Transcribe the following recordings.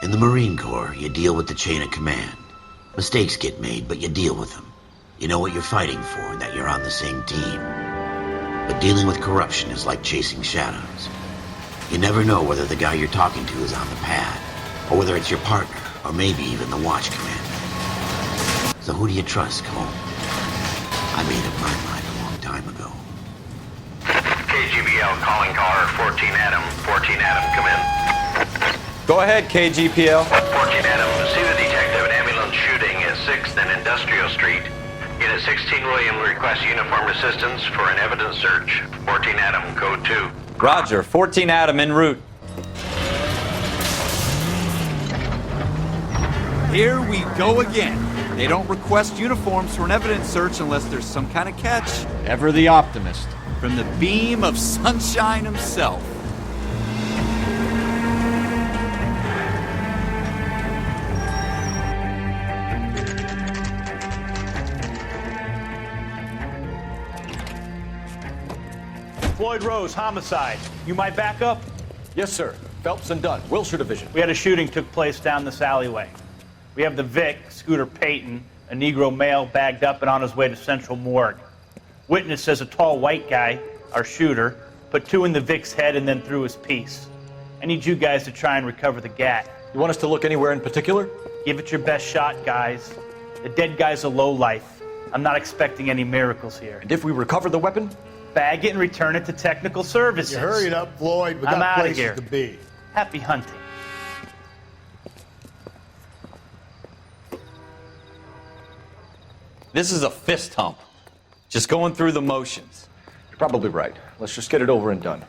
In the Marine Corps, you deal with the chain of command. Mistakes get made, but you deal with them. You know what you're fighting for and that you're on the same team. But dealing with corruption is like chasing shadows. You never know whether the guy you're talking to is on the pad, or whether it's your partner, or maybe even the watch commander. So who do you trust, Cole? I made up my mind a long time ago. KGBL calling caller 14 Adam. 14 Adam, come in. Go ahead, KGPL. 14 Adam, see the detective, an ambulance shooting at 6th and Industrial Street. Unit 16 William requests uniformed assistance for an evidence search. 14 Adam, code 2. Roger, 14 Adam en route. Here we go again. They don't request uniforms for an evidence search unless there's some kind of catch. Ever the optimist. From the beam of sunshine himself. Floyd Rose, homicide. You might back up? Yes, sir. Phelps and Dunn, Wilshire Division. We had a shooting took place down this alleyway. We have the Vic, Scooter Payton, a Negro male bagged up and on his way to Central Morgue. Witness says a tall white guy, our shooter, put 2 in the Vic's head and then threw his piece. I need you guys to try and recover the gat. You want us to look anywhere in particular? Give it your best shot, guys. The dead guy's a lowlife. I'm not expecting any miracles here. And if we recover the weapon? Bag it and return it to technical services. You hurried up, Floyd. We I'm got outta places here. to be. Happy hunting. This is a fist hump. Just going through the motions. You're probably right. Let's just get it over and done.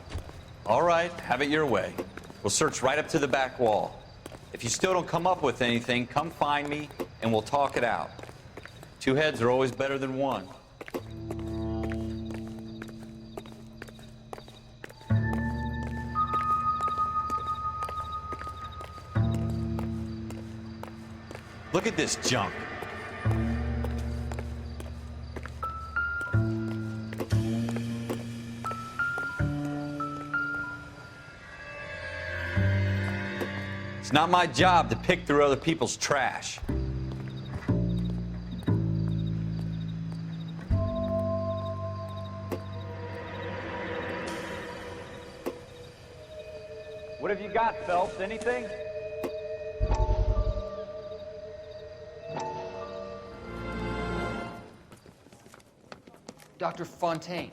All right, have it your way. We'll search right up to the back wall. If you still don't come up with anything, come find me and we'll talk it out. 2 heads are always better than 1. Look at this junk. It's not my job to pick through other people's trash. What have you got, Phelps? Anything? Dr. Fontaine,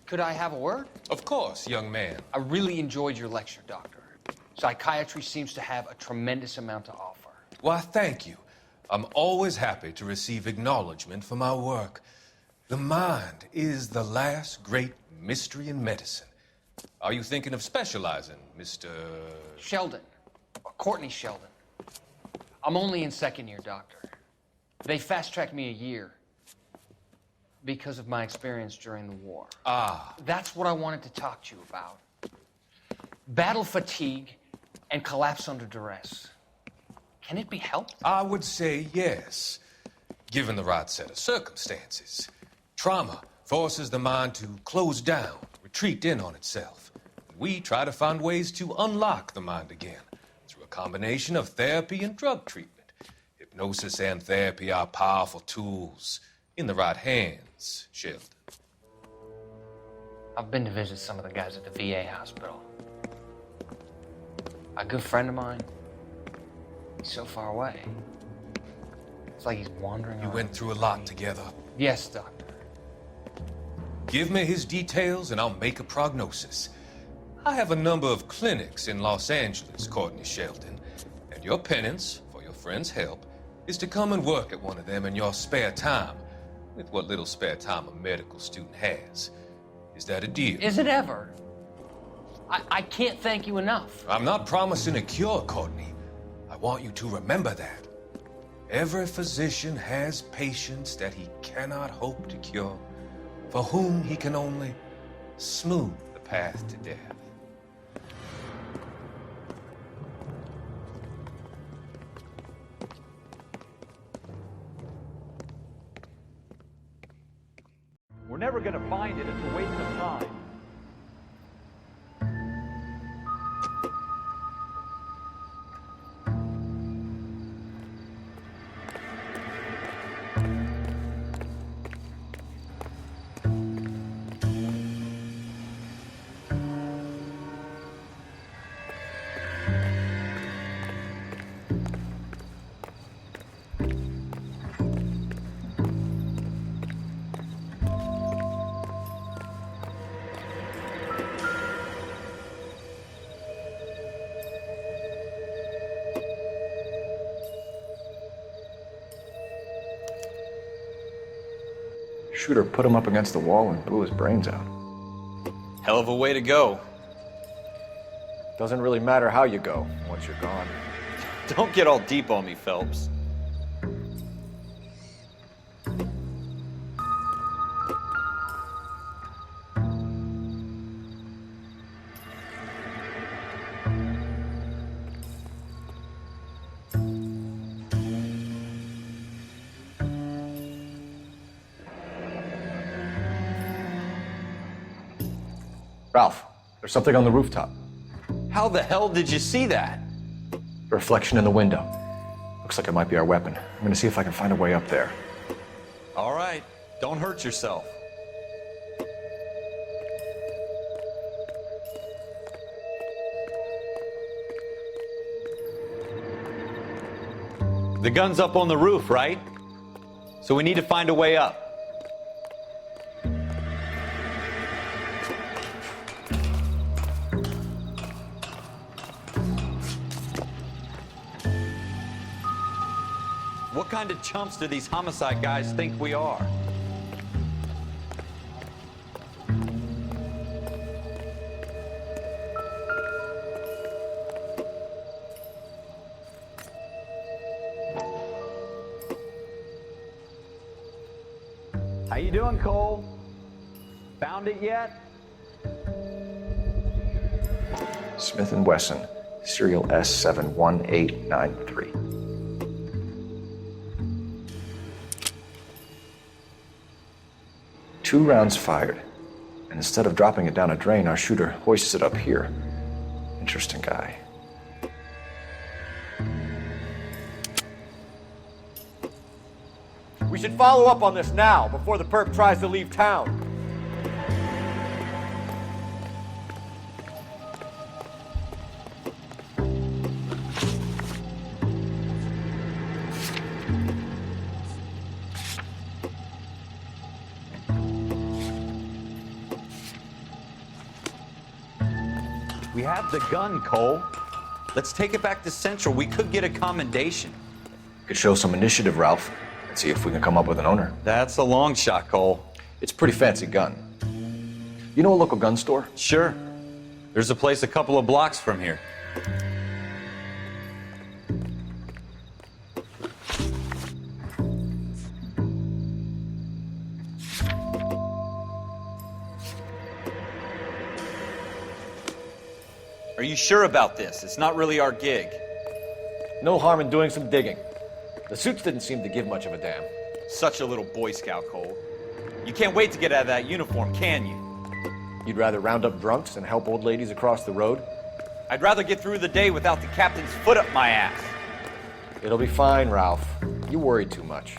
could I have a word? Of course, young man. I really enjoyed your lecture, Doctor. Psychiatry seems to have a tremendous amount to offer. Why, thank you. I'm always happy to receive acknowledgement for my work. The mind is the last great mystery in medicine. Are you thinking of specializing, Mr. Sheldon, or Courtney Sheldon. I'm only in 2nd year, Doctor. They fast-tracked me a year because of my experience during the war. Ah. That's what I wanted to talk to you about. Battle fatigue and collapse under duress. Can it be helped? I would say yes, given the right set of circumstances. Trauma forces the mind to close down, retreat in on itself. We try to find ways to unlock the mind again through a combination of therapy and drug treatment. Hypnosis and therapy are powerful tools in the right hands, Sheldon. I've been to visit some of the guys at the VA hospital. A good friend of mine, he's so far away. It's like he's wandering You around. went through a lot together. Yes, Doctor. Give me his details and I'll make a prognosis. I have a number of clinics in Los Angeles, Courtney Sheldon, and your penance, for your friend's help, is to come and work at one of them in your spare time, with what little spare time a medical student has. Is that a deal? Is it ever? I can't thank you enough. I'm not promising a cure, Courtney. I want you to remember that. Every physician has patients that he cannot hope to cure, for whom he can only smooth the path to death. We're never going to find it. It's a waste of time. shooter put him up against the wall and blew his brains out. Hell of a way to go. Doesn't really matter how you go once you're gone. Don't get all deep on me, Phelps. Ralph, there's something on the rooftop. How the hell did you see that? A reflection in the window. Looks like it might be our weapon. I'm gonna see if I can find a way up there. All right, don't hurt yourself. The gun's up on the roof, right? So we need to find a way up. What kind of chumps do these homicide guys think we are? How you doing, Cole? Found it yet? Smith & Wesson, serial S71893. Two rounds fired, and instead of dropping it down a drain, our shooter hoists it up here. Interesting guy. We should follow up on this now, before the perp tries to leave town. We have the gun, Cole. Let's take it back to Central. We could get a commendation. Could show some initiative, Ralph, and see if we can come up with an owner. That's a long shot, Cole. It's a pretty fancy gun. You know a local gun store? Sure. There's a place a couple of blocks from here. Are you sure about this? It's not really our gig. No harm in doing some digging. The suits didn't seem to give much of a damn. Such a little Boy Scout, Cole. You can't wait to get out of that uniform, can you? You'd rather round up drunks and help old ladies across the road? I'd rather get through the day without the captain's foot up my ass. It'll be fine, Ralph. You worry too much.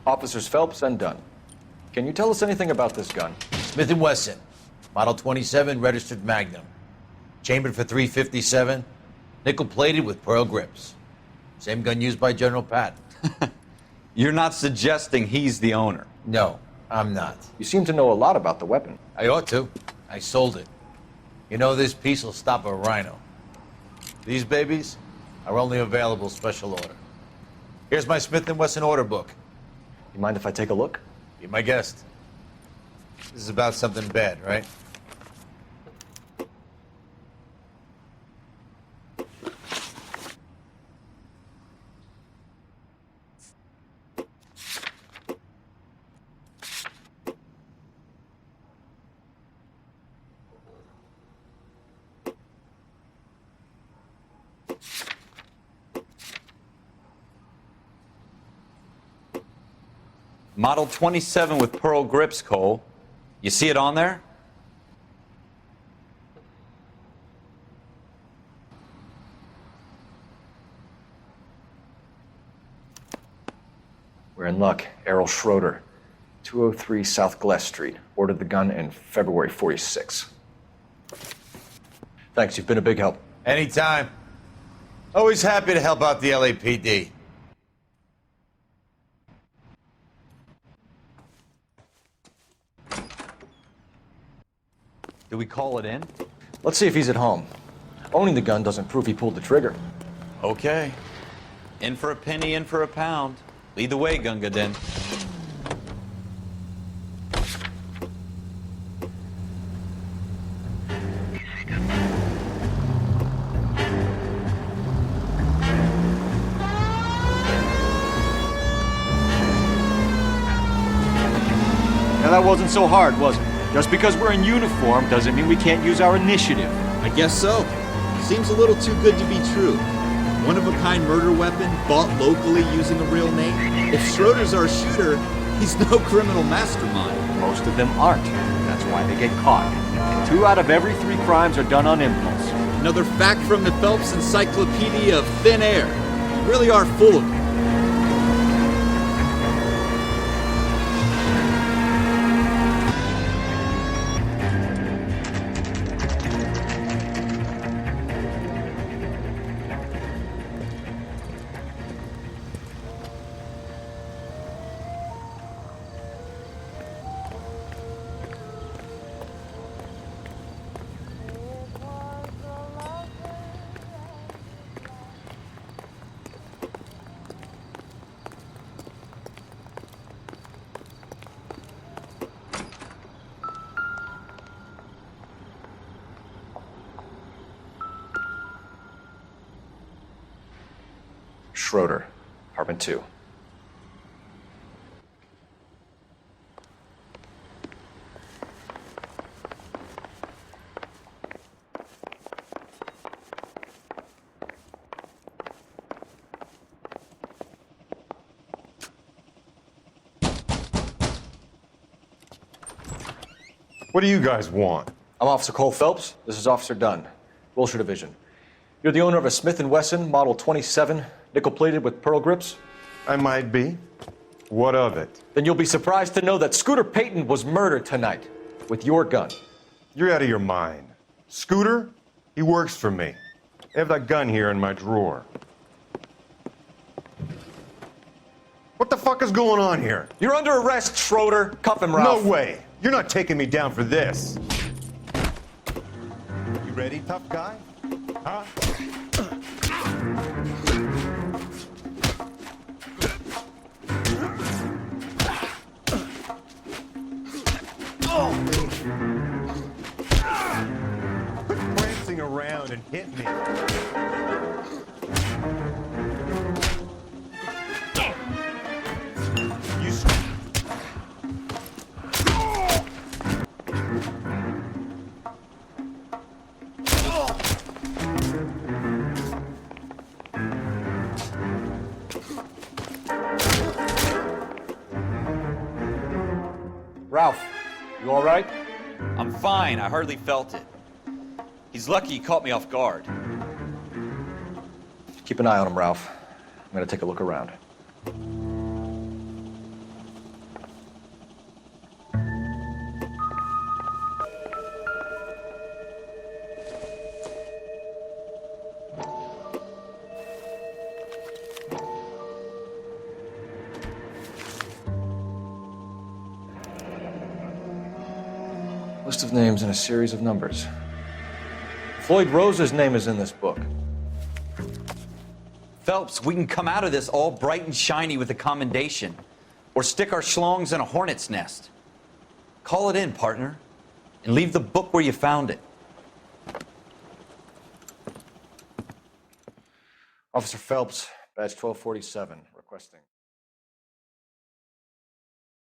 Officers Phelps and Dunn. Can you tell us anything about this gun? Smith & Wesson, Model 27, registered Magnum. Chambered for .357, nickel-plated with pearl grips. Same gun used by General Patton. You're not suggesting he's the owner? No, I'm not. You seem to know a lot about the weapon. I ought to. I sold it. You know, this piece will stop a rhino. These babies are only available special order. Here's my Smith & Wesson order book. You mind if I take a look? Be my guest. This is about something bad, right? Model 27 with pearl grips, Cole. You see it on there? We're in luck. Errol Schroeder, 203 South Glass Street. Ordered the gun in February 46. Thanks, you've been a big help. Anytime. Always happy to help out the LAPD. Do we call it in? Let's see if he's at home. Owning the gun doesn't prove he pulled the trigger. Okay. In for a penny, in for a pound. Lead the way, Gunga Din. Now that wasn't so hard, was it? Just because we're in uniform doesn't mean we can't use our initiative. I guess so. Seems a little too good to be true. One-of-a-kind murder weapon bought locally using a real name. If Schroeder's our shooter, he's no criminal mastermind. Most of them aren't. That's why they get caught. 2 out of every 3 crimes are done on impulse. Another fact from the Phelps Encyclopedia of Thin Air. You really are full of it. Schroeder, apartment 2. What do you guys want? I'm Officer Cole Phelps. This is Officer Dunn, Wilshire Division. You're the owner of a Smith & Wesson Model 27, nickel-plated with pearl grips? I might be. What of it? Then you'll be surprised to know that Scooter Payton was murdered tonight with your gun. You're out of your mind. Scooter? He works for me. I have that gun here in my drawer. What the fuck is going on here? You're under arrest, Schroeder. Cuff him, Ralph. No way. You're not taking me down for this. You ready, tough guy? Huh? Quit prancing around and hit me. Ralph, you all right? I'm fine. I hardly felt it. He's lucky he caught me off guard. Keep an eye on him, Ralph. I'm gonna take a look around. List of names and a series of numbers. Floyd Rose's name is in this book. Phelps, we can come out of this all bright and shiny with a commendation, or stick our schlongs in a hornet's nest. Call it in, partner, and leave the book where you found it. Officer Phelps, badge 1247, requesting.